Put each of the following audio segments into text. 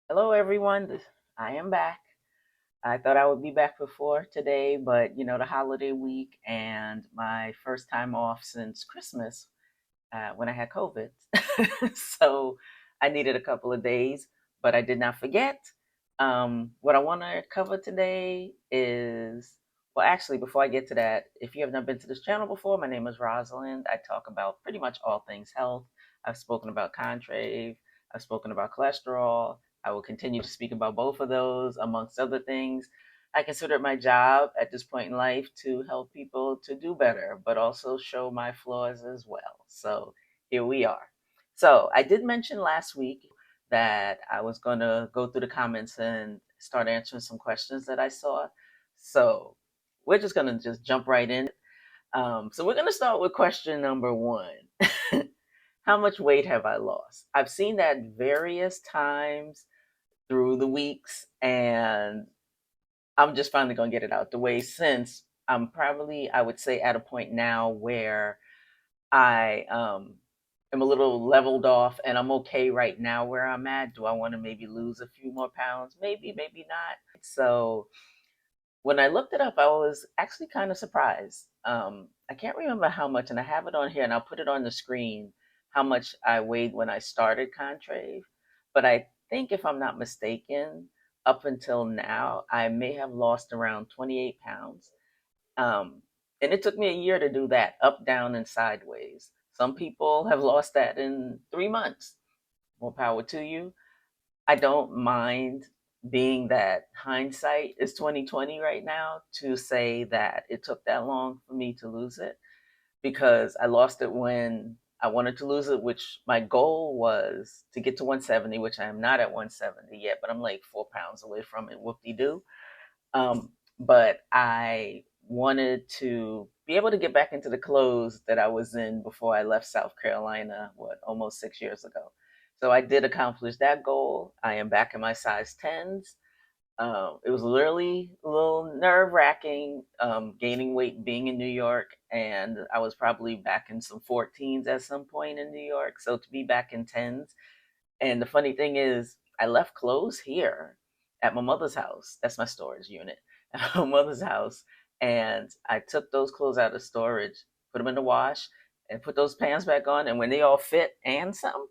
Hello, everyone. I am back. I thought I would be back before today, but the holiday week and my first time off since Christmas when I had COVID. So I needed a couple of days, but I did not forget. What I want to cover today is, well, actually, before I get to that, if you have not been to this channel before, my name is Rosalind. I talk about pretty much all things health. I've spoken about Contrave, I've spoken about cholesterol. I will continue to speak about both of those, amongst other things. I consider it my job at this point in life to help people to do better, but also show my flaws as well. So here we are. So I did mention last week that I was going to go through the comments and start answering some questions that I saw. So we're just going to just jump right in. So we're going to start with question number one. How much weight have I lost? I've seen that various times through the weeks, and I'm just finally going to get it out the way since I'm probably, I would say, at a point now where I am a little leveled off and I'm okay right now where I'm at. Do I want to maybe lose a few more pounds? Maybe, maybe not. So when I looked it up, I was actually kind of surprised. I can't remember how much, and I have it on here and I'll put it on the screen how much I weighed when I started Contrave. But I think, if I'm not mistaken, up until now, I may have lost around 28 pounds. Um, and it took me a year to do that, up, down, and sideways. Some people have lost that in 3 months. More power to you. I don't mind being that hindsight is 2020 right now to say that it took that long for me to lose it, because I lost it when I wanted to lose it, which my goal was to get to 170, which I am not at 170 yet, but I'm like 4 pounds away from it. Whoop de doo. But I wanted to be able to get back into the clothes that I was in before I left South Carolina, almost 6 years ago. So I did accomplish that goal. I am back in my size 10s. It was literally a little nerve wracking, gaining weight being in New York, and I was probably back in some 14s at some point in New York. So to be back in 10s, and the funny thing is, I left clothes here at my mother's house. That's my storage unit at my mother's house. And I took those clothes out of storage, put them in the wash, and put those pants back on. And when they all fit and some,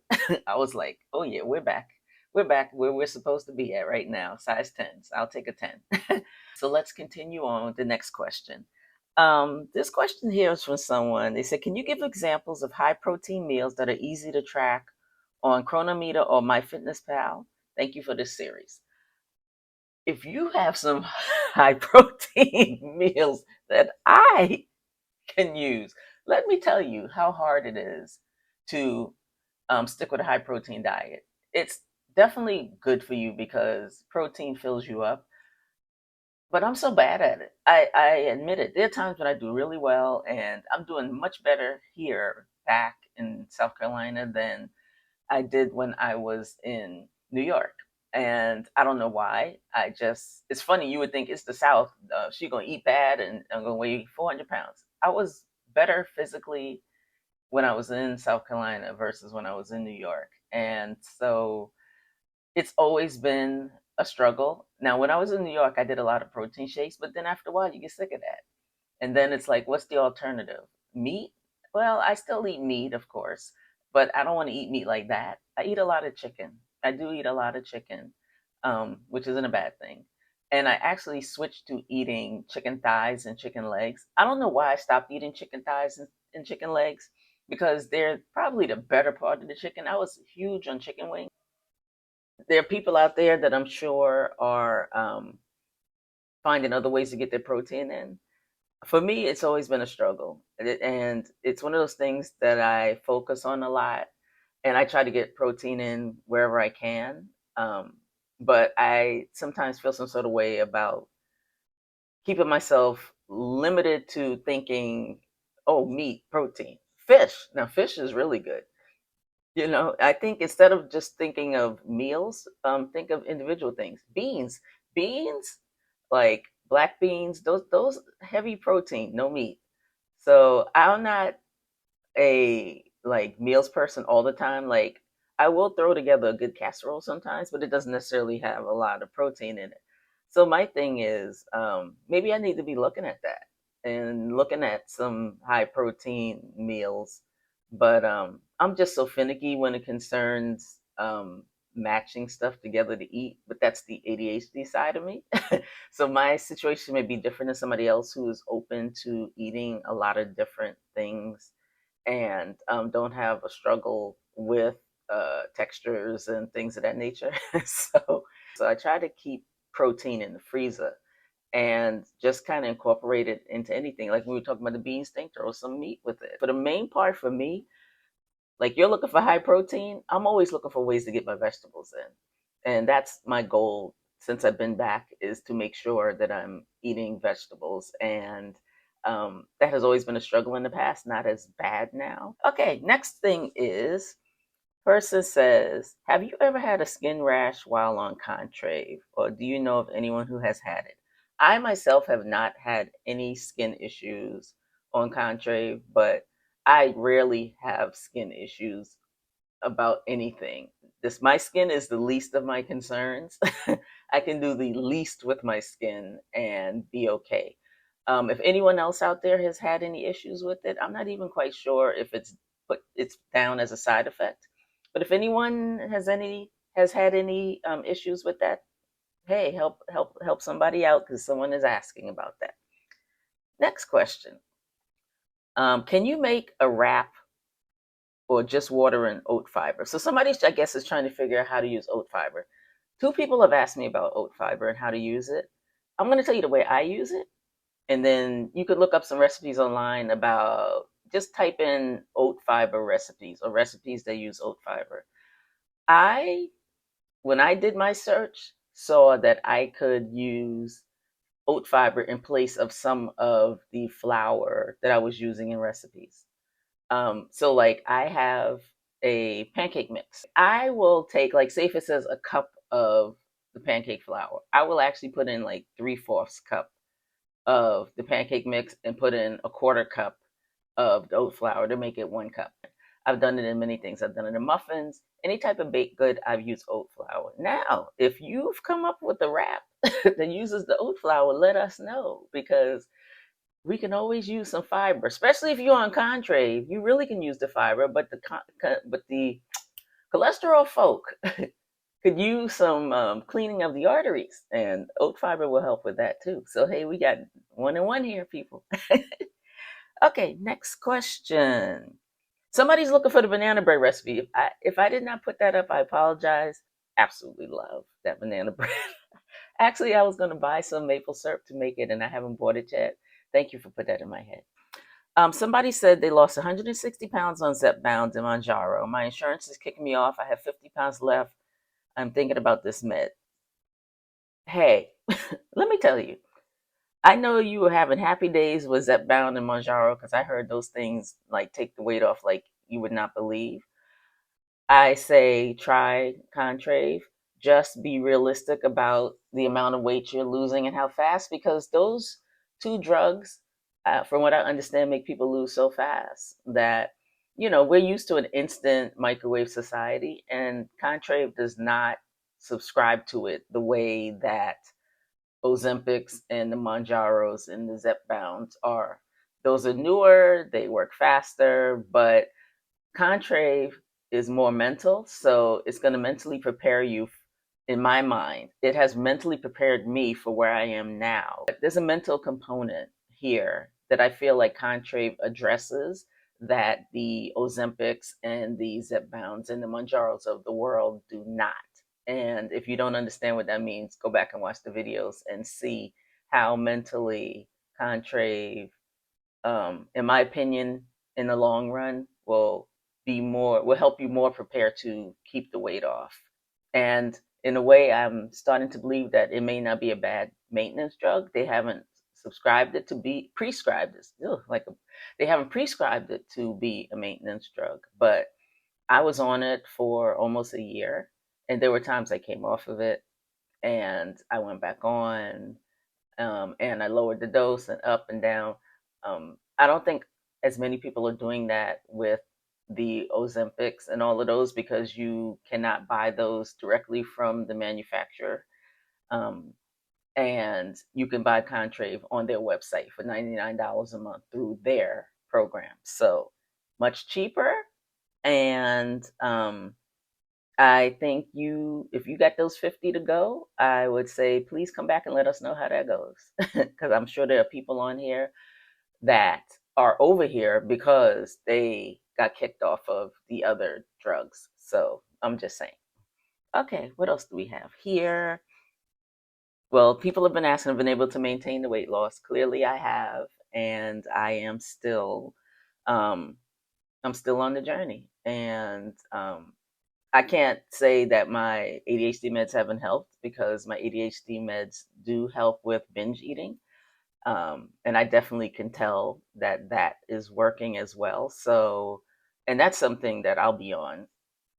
I was like, oh, yeah, we're back. We're back where we're supposed to be at right now, size 10s. I'll take a 10. So let's continue on with the next question. This question here is from someone. They said, can you give examples of high protein meals that are easy to track on Chronometer or MyFitnessPal? Thank you for this series. If you have some high protein meals that I can use, let me tell you how hard it is to stick with a high protein diet. It's definitely good for you because protein fills you up, but I'm so bad at it. I admit it. There are times when I do really well, and I'm doing much better here back in South Carolina than I did when I was in New York. And I don't know why. It's funny. You would think it's the South. She's going to eat bad and I'm going to weigh 400 pounds. I was better physically when I was in South Carolina versus when I was in New York. And so it's always been a struggle. Now, when I was in New York, I did a lot of protein shakes, but then after a while, you get sick of that. And then it's like, what's the alternative? Meat? Well, I still eat meat, of course, but I don't want to eat meat like that. I eat a lot of chicken. I do eat a lot of chicken, which isn't a bad thing. And I actually switched to eating chicken thighs and chicken legs. I don't know why I stopped eating chicken thighs and chicken legs, because they're probably the better part of the chicken. I was huge on chicken wings. There are people out there that I'm sure are finding other ways to get their protein in. For me, it's always been a struggle. And it's one of those things that I focus on a lot. And I try to get protein in wherever I can. But I sometimes feel some sort of way about keeping myself limited to thinking, oh, meat, protein, fish. Now, fish is really good. I think instead of just thinking of meals, think of individual things. Beans, like black beans, those heavy protein, no meat. So I'm not a like meals person all the time. Like I will throw together a good casserole sometimes, but it doesn't necessarily have a lot of protein in it. So my thing is, maybe I need to be looking at that and looking at some high protein meals. But I'm just so finicky when it concerns matching stuff together to eat. But that's the ADHD side of me. So my situation may be different than somebody else who is open to eating a lot of different things and don't have a struggle with textures and things of that nature. So I try to keep protein in the freezer and just kind of incorporate it into anything. Like we were talking about the beans thing, throw some meat with it. For the main part for me, like you're looking for high protein, I'm always looking for ways to get my vegetables in. And that's my goal since I've been back, is to make sure that I'm eating vegetables. And that has always been a struggle in the past, not as bad now. Okay, next thing is, person says, have you ever had a skin rash while on Contrave, or do you know of anyone who has had it? I myself have not had any skin issues on Contrave, but I rarely have skin issues about anything. This My skin is the least of my concerns. I can do the least with my skin and be okay. If anyone else out there has had any issues with it, I'm not even quite sure if it's down as a side effect. But if anyone has had any issues with that, hey, help somebody out because someone is asking about that. Next question: can you make a wrap or just water and oat fiber? So somebody, I guess, is trying to figure out how to use oat fiber. Two people have asked me about oat fiber and how to use it. I'm going to tell you the way I use it, and then you could look up some recipes online about, just type in oat fiber recipes or recipes that use oat fiber. I, when I did my search, saw that I could use oat fiber in place of some of the flour that I was using in recipes. So like I have a pancake mix. I will take, like, say if it says a cup of the pancake flour, I will actually put in like 3/4 cup of the pancake mix and put in a quarter cup of the oat flour to make it 1 cup. I've done it in many things. I've done it in muffins, any type of baked good. I've used oat flour. Now, if you've come up with a wrap that uses the oat flour, let us know, because we can always use some fiber, especially if you're on Contrave. You really can use the fiber, but the cholesterol folk could use some cleaning of the arteries, and oat fiber will help with that too. So hey, we got 1 and 1 here, people. Okay, next question. Somebody's looking for the banana bread recipe. If I did not put that up, I apologize. Absolutely love that banana bread. Actually, I was going to buy some maple syrup to make it, and I haven't bought it yet. Thank you for putting that in my head. Somebody said they lost 160 pounds on Zepbound and Manjaro. My insurance is kicking me off. I have 50 pounds left. I'm thinking about this med. Hey, let me tell you, I know you were having happy days with Zepbound and Manjaro, because I heard those things like take the weight off like you would not believe. I say try Contrave. Just be realistic about the amount of weight you're losing and how fast, because those two drugs, from what I understand, make people lose so fast that, we're used to an instant microwave society, and Contrave does not subscribe to it the way that Ozempics and the Manjaros and the Zepbounds are. Those are newer, they work faster, but Contrave is more mental, so it's going to mentally prepare you. In my mind, it has mentally prepared me for where I am now. There's a mental component here that I feel like Contrave addresses, that the Ozempics and the Zepbounds and the Manjaros of the world do not. And if you don't understand what that means, go back and watch the videos and see how mentally Contrave, in my opinion, in the long run, will help you more prepare to keep the weight off. And in a way, I'm starting to believe that it may not be a bad maintenance drug. They haven't subscribed it to be prescribed. They haven't prescribed it to be a maintenance drug, but I was on it for almost a year, and there were times I came off of it and I went back on, and I lowered the dose and up and down. I don't think as many people are doing that with the Ozempics and all of those because you cannot buy those directly from the manufacturer. Um, and you can buy Contrave on their website for $99 a month through their program. So much cheaper. And I think if you got those 50 to go, I would say please come back and let us know how that goes. Because I'm sure there are people on here that are over here because they got kicked off of the other drugs. So I'm just saying. Okay, what else do we have here? Well, people have been asking, have been able to maintain the weight loss. Clearly, I have, and um, I'm still on the journey. And I can't say that my ADHD meds haven't helped because my ADHD meds do help with binge eating. And I definitely can tell that that is working as well. So, and that's something that I'll be on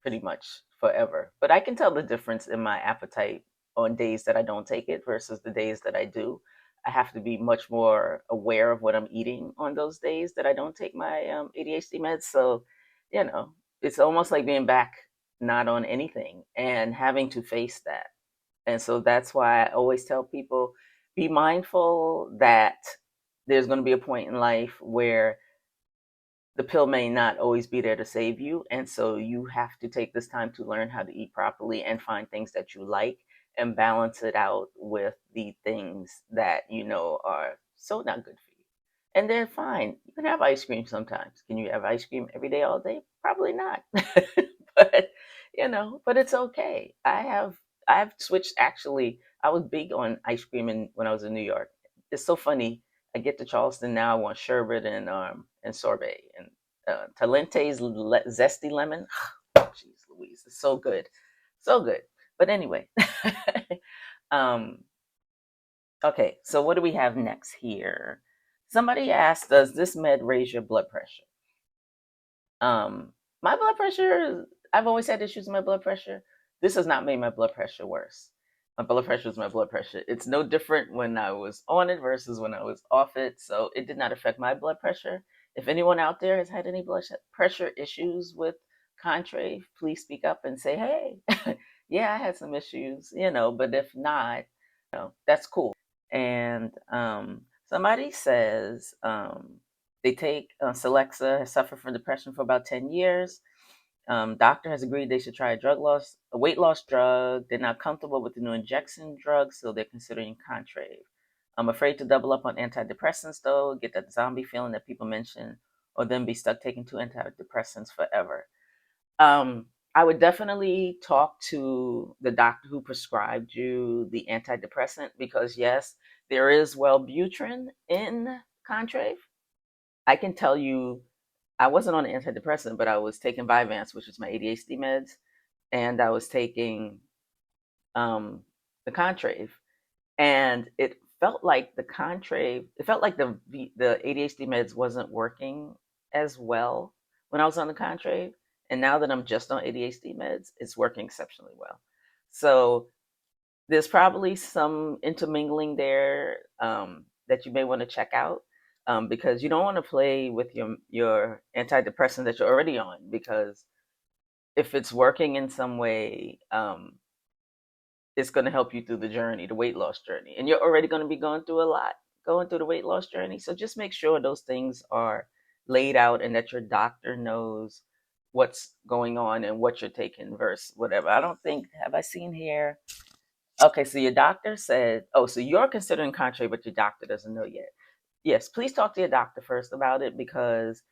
pretty much forever. But I can tell the difference in my appetite on days that I don't take it versus the days that I do. I have to be much more aware of what I'm eating on those days that I don't take my ADHD meds. So, it's almost like being back not on anything and having to face that. And so that's why I always tell people be mindful that there's going to be a point in life where the pill may not always be there to save you. And so you have to take this time to learn how to eat properly and find things that you like and balance it out with the things that you know are so not good for you. And they're fine. You can have ice cream sometimes. Can you have ice cream every day, all day? Probably not. but but it's okay. I've switched actually. I was big on ice cream when I was in New York. It's so funny. I get to Charleston now. I want sherbet and sorbet and Talente's zesty lemon. Jeez Louise, it's so good, so good. But anyway, um, okay. So what do we have next here? Somebody asked, "Does this med raise your blood pressure?" My blood pressure, I've always had issues with my blood pressure. This has not made my blood pressure worse. My blood pressure is my blood pressure. It's no different when I was on it versus when I was off it. So it did not affect my blood pressure. If anyone out there has had any blood pressure issues with Contrave, please speak up and say, hey, yeah, I had some issues, but if not, that's cool. And somebody says, they take Celexa, has suffered from depression for about 10 years. Doctor has agreed they should try a weight loss drug. They're not comfortable with the new injection drug, so they're considering Contrave. I'm afraid to double up on antidepressants, though, get that zombie feeling that people mention, or then be stuck taking two antidepressants forever. I would definitely talk to the doctor who prescribed you the antidepressant because, yes, there is Wellbutrin in Contrave. I can tell you I wasn't on an antidepressant, but I was taking Vyvanse, which is my ADHD meds, and I was taking the Contrave, and it felt like the ADHD meds wasn't working as well when I was on the Contrave, and now that I'm just on ADHD meds, it's working exceptionally well. So there's probably some intermingling there that you may want to check out because you don't want to play with your antidepressant that you're already on because if it's working in some way, it's going to help you through the journey, the weight loss journey, and you're already going to be going through a lot, going through the weight loss journey. So just make sure those things are laid out and that your doctor knows what's going on and what you're taking versus whatever. I don't think have I seen here. Okay, so your doctor said, oh, so you're considering Contrave, but your doctor doesn't know yet. Yes, please talk to your doctor first about it because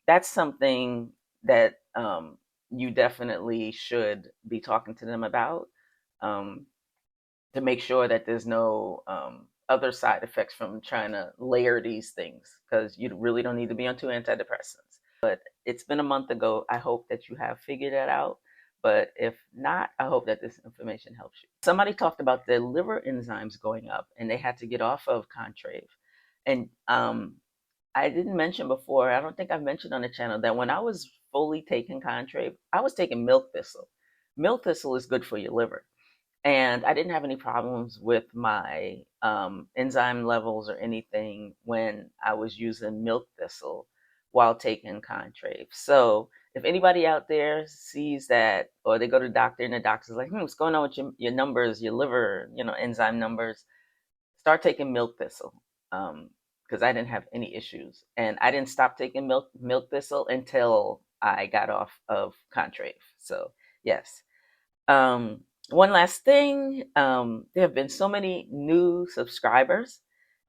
that's something that you definitely should be talking to them about um, to make sure that there's no other side effects from trying to layer these things because you really don't need to be on two antidepressants. But it's been a month ago. I hope that you have figured that out. But if not, I hope that this information helps you. Somebody talked about their liver enzymes going up and they had to get off of Contrave. And I didn't mention before, I don't think I've mentioned on the channel that when I was fully taking Contrave, I was taking milk thistle. Milk thistle is good for your liver. And I didn't have any problems with my enzyme levels or anything when I was using milk thistle while taking Contrave. So if anybody out there sees that, or they go to the doctor and the doctor's like, what's going on with your numbers, your liver, enzyme numbers, start taking milk thistle. Because I didn't have any issues. And I didn't stop taking milk thistle until I got off of Contrave. So, yes. One last thing, there have been so many new subscribers,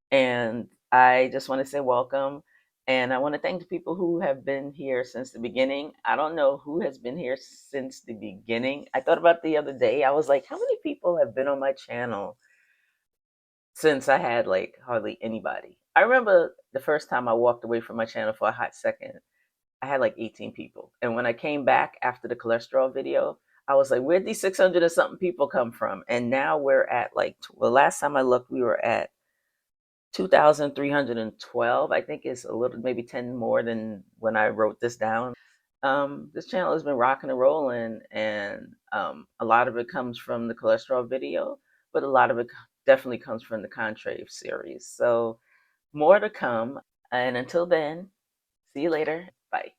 and I just want to say welcome. And I want to thank the people who have been here since the beginning. I don't know who has been here since the beginning. I thought about the other day. I was like, how many people have been on my channel since I had like hardly anybody? I remember the first time I walked away from my channel for a hot second, I had like 18 people. And when I came back after the cholesterol video, I was like, where'd these 600 or something people come from? And now we're at like, well, last time I looked, we were at 2,312. I think it's a little, maybe 10 more than when I wrote this down. This channel has been rocking and rolling, and a lot of it comes from the cholesterol video, but a lot of it definitely comes from the Contrave series. So more to come. And until then, see you later. Bye.